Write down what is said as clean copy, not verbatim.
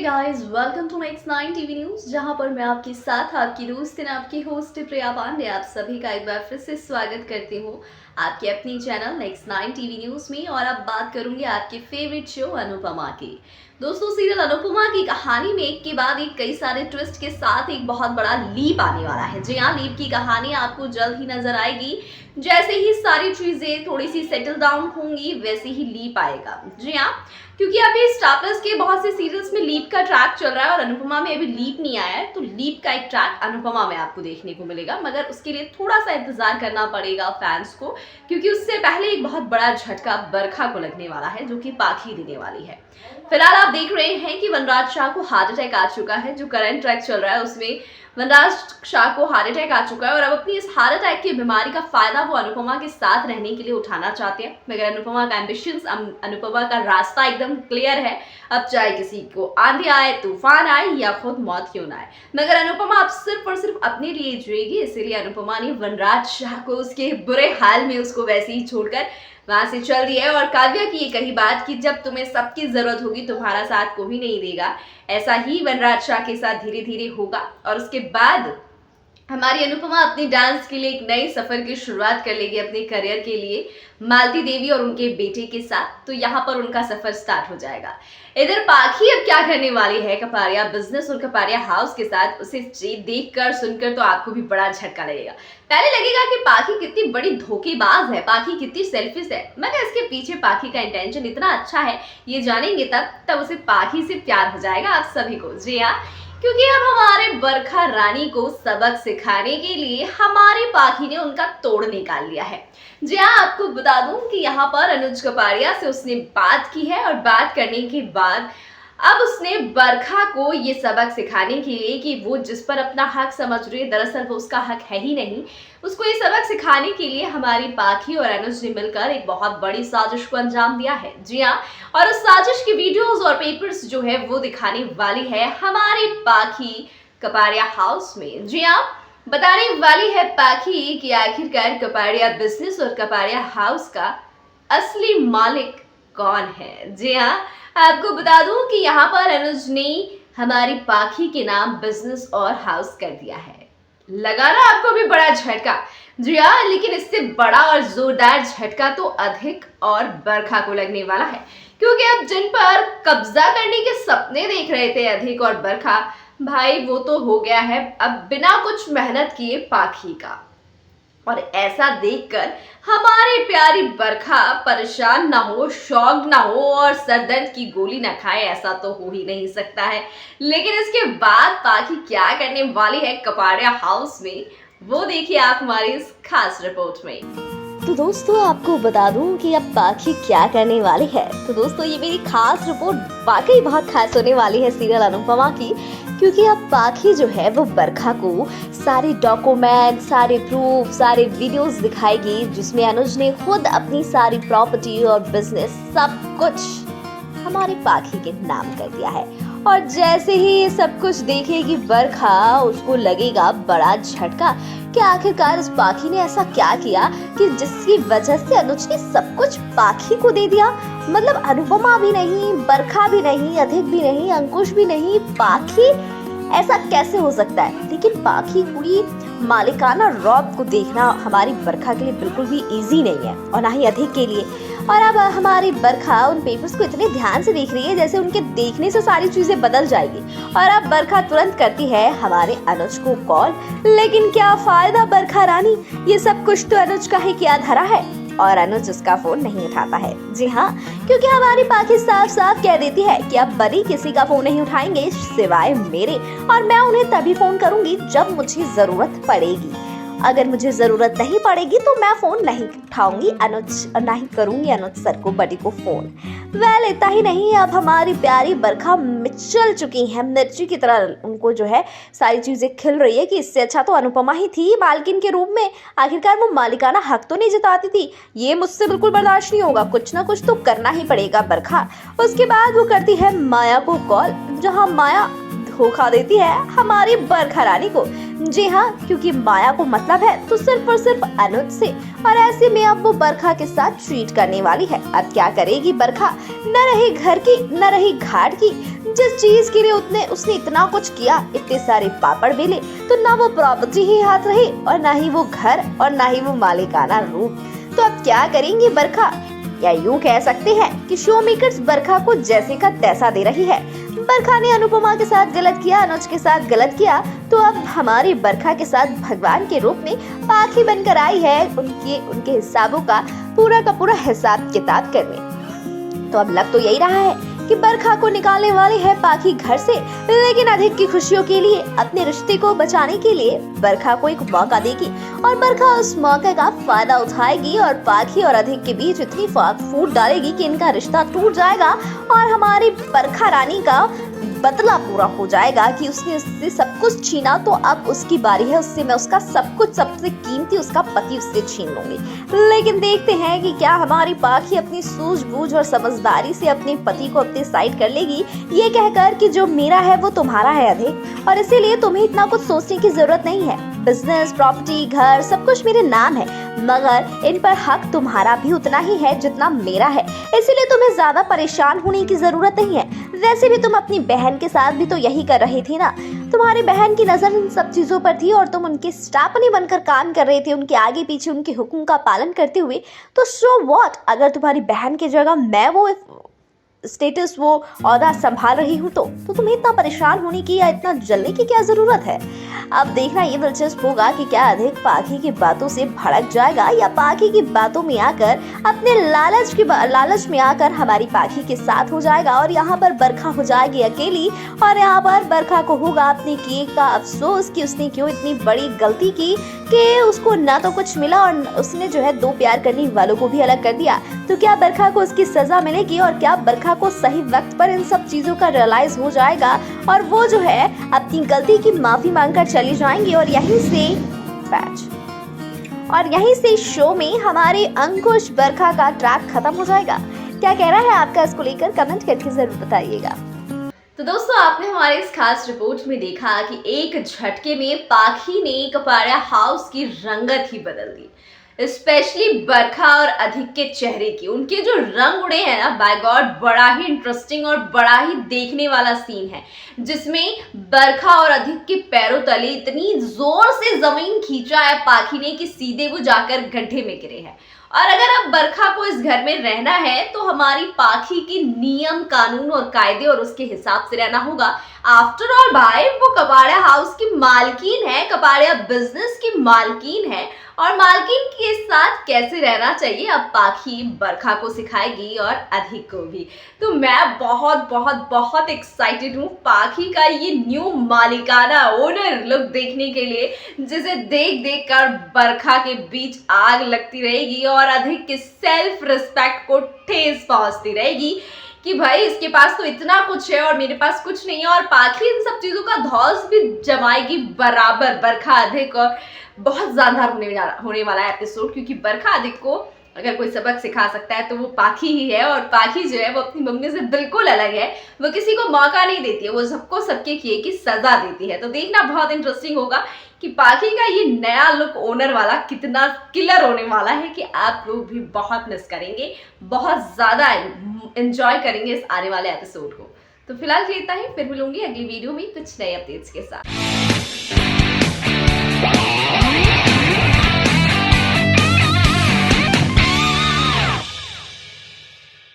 Guys, welcome to next 9 TV news, जहां पर मैं आपके साथ आपकी दोस्त एंड आपकी होस्ट प्रिया पांडे आप सभी का एक बार फिर से स्वागत करती हूं आपके अपनी चैनल नेक्स्ट 9 टीवी न्यूज में। और अब बात करूंगी आपके फेवरेट शो अनुपमा की। दोस्तों, सीरियल अनुपमा की कहानी में एक के बाद एक कई सारे ट्विस्ट के साथ एक बहुत बड़ा लीप आने वाला है। जी हाँ, लीप की कहानी आपको जल्द ही नजर आएगी। जैसे ही सारी चीजें थोड़ी सी सेटल डाउन होंगी वैसे ही लीप आएगा। जी हाँ, क्योंकि अभी स्टार प्लस के बहुत से सीरियल्स में लीप का ट्रैक चल रहा है और अनुपमा में अभी लीप नहीं आया है, तो लीप का एक ट्रैक अनुपमा में आपको देखने को मिलेगा। मगर उसके लिए थोड़ा सा इंतजार करना पड़ेगा फैंस को, क्योंकि उससे पहले एक बहुत बड़ा झटका बरखा को लगने वाला है, जो कि पाखी देने वाली है। फिलहाल आप देख रहे हैं कि वनराज शाह को हार्ट अटैक आ चुका है। जो करंट ट्रैक चल रहा है उसमें वनराज शाह को हार्ट अटैक आ चुका है और अब अपनी इस हार्ट अटैक की बीमारी का फायदा वो अनुपमा के साथ रहने के लिए उठाना चाहते हैं। मगर अनुपमा का एम्बिशंस, अनुपमा का रास्ता एकदम क्लियर है। अब चाहे किसी को आंधी आए, तूफान आए या खुद मौत क्यों ना आए, मगर अनुपमा अब सिर्फ और सिर्फ अपने लिए जिएगी। इसीलिए अनुपमा ने वनराज शाह को उसके बुरे हाल में उसको वैसे ही छोड़कर वहां से चल दी है। और काव्या की ये कही बात कि जब तुम्हें सबकी जरूरत होगी तुम्हारा साथ कोई नहीं देगा, ऐसा ही वनराज शाह के साथ धीरे धीरे होगा। और उसके बाद हमारी अनुपमा अपनी डांस के लिए एक नए सफर की शुरुआत कर लेगी अपने करियर के लिए, मालती देवी और उनके बेटे के साथ। तो यहाँ पर उनका सफर स्टार्ट हो जाएगा। इधर पाखी अब क्या करने वाली है कपाड़िया बिजनेस और कपाड़िया हाउस के साथ, उसे देखकर सुनकर तो आपको भी बड़ा झटका लगेगा। पहले लगेगा कि पाखी कितनी बड़ी धोखेबाज है, पाखी कितनी सेल्फिश है, मगर इसके पीछे पाखी का इंटेंशन इतना अच्छा है, ये जानेंगे तब उसे पाखी से प्यार हो जाएगा आप सभी को। जी हाँ, क्योंकि अब हमारे बरखा रानी को सबक सिखाने के लिए हमारी पाखी ने उनका तोड़ निकाल लिया है। जी हाँ, आपको बता दूं कि यहाँ पर अनुज कपाड़िया से उसने बात की है और बात करने के बाद अब उसने बरखा को ये सबक सिखाने के लिए कि वो जिस पर अपना हक समझ रही है दरअसल वो उसका हक है ही नहीं, उसको ये सबक सिखाने के लिए हमारी पाखी और अनुज ने मिलकर एक बहुत बड़ी साजिश को अंजाम दिया है। जी हाँ, और उस साजिश की वीडियोस और पेपर्स जो है वो दिखाने वाली है हमारी पाखी कपाड़िया हाउस में। जी हाँ, बताने वाली है पाखी कि आखिरकार कपाड़िया बिजनेस और कपाड़िया हाउस का असली मालिक कौन है। जी हाँ, आपको बता दूं कि यहाँ पर अनुज ने हमारी पाखी के नाम बिजनेस और हाउस कर दिया है। लगा ना आपको भी बड़ा झटका। जी हाँ, लेकिन इससे बड़ा और जोरदार झटका तो अधिक और बरखा को लगने वाला है, क्योंकि अब जिन पर कब्जा करने के सपने देख रहे थे अधिक और बरखा, भाई वो तो हो गया है अब बिना कुछ मेहनत किए पाखी का। और ऐसा देखकर हमारी प्यारी बरखा परेशान ना हो, शॉक ना हो और सरदर्द की गोली ना खाए, ऐसा तो हो ही नहीं सकता है। लेकिन इसके बाद पाखी क्या करने वाली है कपाड़िया हाउस में, वो देखिए आप हमारी इस खास रिपोर्ट में। तो दोस्तों, आपको बता दूं कि अब पाखी क्या करने वाली है। तो दोस्तों, ये मेरी खास रिपोर्ट वाकई बहुत खास होने वाली है सीरियल अनुपमा की, क्योंकि अब पाखी जो है वो बरखा को सारे डॉक्यूमेंट, सारे प्रूफ, सारे वीडियोस दिखाएगी, जिसमें अनुज ने खुद अपनी सारी प्रॉपर्टी और बिजनेस सब कुछ हमारी पाखी के नाम कर दिया है। और जैसे ही ये सब कुछ देखेगी बरखा, उसको लगेगा बड़ा झटका कि आखिरकार इस पाखी ने ऐसा क्या किया कि जिसकी वजह से अनुज ने सब कुछ पाखी को दे दिया। मतलब अनुपमा भी नहीं, बरखा भी नहीं, अधिक भी नहीं, अंकुश भी नहीं, पाखी, ऐसा कैसे हो सकता है। लेकिन पाखी पूरी मालिकाना रौब को देखना हमारी बरखा के लिए बिल्कुल भी इजी नहीं है, और ना ही अधिक के लिए। और अब हमारी बरखा उन पेपर्स को इतने ध्यान से देख रही है जैसे उनके देखने से सारी चीजें बदल जाएगी। और अब बरखा तुरंत करती है हमारे अनुज को कॉल। लेकिन क्या फायदा बरखा रानी, ये सब कुछ तो अनुज का ही किया धरा है, और अनुज उसका फोन नहीं उठाता है। जी हाँ, क्योंकि हमारी पाखी साफ साफ कह देती है कि अब बड़ी किसी का फोन नहीं उठाएंगे सिवाय मेरे, और मैं उन्हें तभी फोन करूंगी जब मुझे जरूरत पड़ेगी। अगर मुझे जरूरत नहीं पड़ेगी तो मैं फोन नहीं उठाऊंगी अनुज, नहीं करूंगी अनुज सर को, बड़ी को फोन। वेल, इतना ही नहीं, अब हमारी प्यारी बरखा मिचल चुकी है मिर्ची की तरह। उनको जो है सारी चीजें खिल रही है कि इससे अच्छा तो अनुपमा ही थी मालकिन के रूप में। आखिरकार वो मालिकाना हक तो नहीं जताती थी। ये मुझसे बिल्कुल बर्दाश्त नहीं होगा, कुछ ना कुछ तो करना ही पड़ेगा बरखा। उसके बाद वो करती है माया को कॉल, जहाँ माया धोखा देती है हमारी बरखा रानी को। जी हाँ, क्योंकि माया को मतलब है तो सिर्फ और सिर्फ अनुज से, और ऐसे में अब वो बरखा के साथ चीट करने वाली है। अब क्या करेगी बरखा, न रही घर की न रही घाट की। जिस चीज के लिए उसने इतना कुछ किया, इतने सारे पापड़ बेले, तो ना वो प्रॉपर्टी ही हाथ रही और ना ही वो घर और ना ही वो मालिकाना रूप। तो अब क्या करेंगी बरखा, या यूं कह सकते हैं कि शो मेकर्स बरखा को जैसे का तैसा दे रही है। बरखा ने अनुपमा के साथ गलत किया, अनुज के साथ गलत किया, तो अब हमारी बरखा के साथ भगवान के रूप में पाखी बनकर आई है उनके हिसाबों का पूरा हिसाब किताब करने। तो अब लग तो यही रहा है कि बरखा को निकालने वाली है पाखी घर से, लेकिन अधिक की खुशियों के लिए, अपने रिश्ते को बचाने के लिए बरखा को एक मौका देगी और बरखा उस मौके का फायदा उठाएगी और पाखी और अधिक के बीच इतनी फूट डालेगी कि इनका रिश्ता टूट जाएगा और हमारी बरखा रानी का बदला पूरा हो जाएगा कि उसने उससे सब कुछ छीना, तो अब उसकी बारी है, उससे मैं उसका सब कुछ, सबसे कीमती उसका पति उससे छीन लूंगी। लेकिन देखते हैं कि क्या हमारी पाखी अपनी सूझबूझ और समझदारी से अपने पति को अपने साइड कर लेगी, ये कहकर कि जो मेरा है वो तुम्हारा है अधिक, और इसीलिए तुम्हें इतना कुछ सोचने की जरूरत नहीं है। बिजनेस, प्रॉपर्टी, घर सब कुछ मेरे नाम है, मगर इन पर हक तुम्हारा भी उतना ही है जितना मेरा है, इसीलिए तुम्हें ज्यादा परेशान होने की जरूरत नहीं है। वैसे भी तुम अपनी बहन के साथ भी तो यही कर रही थी ना, तुम्हारी बहन की नजर इन सब चीजों पर थी और तुम उनके स्टापनी बनकर काम कर रहे थे, उनके आगे पीछे उनके हुक्म का पालन करते हुए। तो सो व्हाट, अगर तुम्हारी बहन की जगह मैं वो स्टेटस, वो औहदा संभाल रही हूँ तो तुम्हें इतना परेशान होने की या इतना जलने की क्या जरूरत है। अब देखना ये दिलचस्प होगा कि क्या अधिक पाखी की बातों से भड़क जाएगा या पाखी की बातों में आकर अपने लालच में आकर हमारी पाखी के साथ हो जाएगा और यहाँ पर बरखा हो जाएगी अकेली, और यहाँ पर बरखा को होगा अपने किए का अफसोस कि उसने क्यों इतनी बड़ी गलती की कि उसको ना तो कुछ मिला और उसने जो है दो प्यार करने वालों को भी अलग कर दिया। तो क्या बरखा को उसकी सजा मिलेगी और क्या बरखा को सही वक्त पर इन सब चीजों का रियलाइज हो जाएगा और वो जो है अपनी गलती की माफी मांगकर चली जाएंगी और यहीं से शो में हमारे अंकुश बरखा का ट्रैक खत्म हो जाएगा। क्या कहना है आपका इसको लेकर, कमेंट करके जरूर बताइएगा। तो दोस्तों, आपने हमारे इस खास रिपोर्ट में देखा कि एक झटके में पाखी ने कपाड़ा हाउस की रंगत ही बदल दी। स्पेशली बरखा और अधिक के चेहरे की, उनके जो रंग उड़े हैं ना, बाय गॉड, बड़ा ही इंटरेस्टिंग और बड़ा ही देखने वाला सीन है, जिसमें बरखा और अधिक के पैरों तले इतनी जोर से जमीन खींचा है पाखी ने कि सीधे वो जाकर गड्ढे में गिरे हैं। और अगर अब बरखा को इस घर में रहना है तो हमारी पाखी की नियम, कानून और कायदे और उसके हिसाब से रहना होगा। आफ्टर ऑल भाई, वो कपाड़ा हाउस की मालकिन है, कपाड़ा बिजनेस की मालकिन है, और मालकिन के साथ कैसे रहना चाहिए अब पाखी बरखा को सिखाएगी और अधिक को भी। तो मैं बहुत बहुत बहुत एक्साइटेड हूँ पाखी का ये न्यू मालिकाना ओनर लुक देखने के लिए, जिसे देख देख कर बरखा के बीच आग लगती रहेगी और अधिक के सेल्फ रिस्पेक्ट को ठेस पहुंचती रहेगी कि भाई इसके पास तो इतना कुछ है और मेरे पास कुछ नहीं है, और पाखी इन सब चीजों का धौस भी जमाएगी बराबर बरखा अधिक। और बहुत शानदार होने वाला है एपिसोड, क्योंकि बरखा अधिक को अगर कोई सबक सिखा सकता है तो वो पाखी ही है, और पाखी जो है वो अपनी मम्मी से बिल्कुल अलग है, वो किसी को मौका नहीं देती है, वो सबको सबके किए की सजा देती है। तो देखना बहुत इंटरेस्टिंग होगा कि पाखी का ये नया लुक ओनर वाला कितना किलर होने वाला है कि आप लोग भी बहुत मिस करेंगे, बहुत ज्यादा एंजॉय करेंगे इस आने वाले एपिसोड को। तो फिलहाल इतना ही, फिर मिलूंगी अगली वीडियो में कुछ नए अपडेट्स के साथ।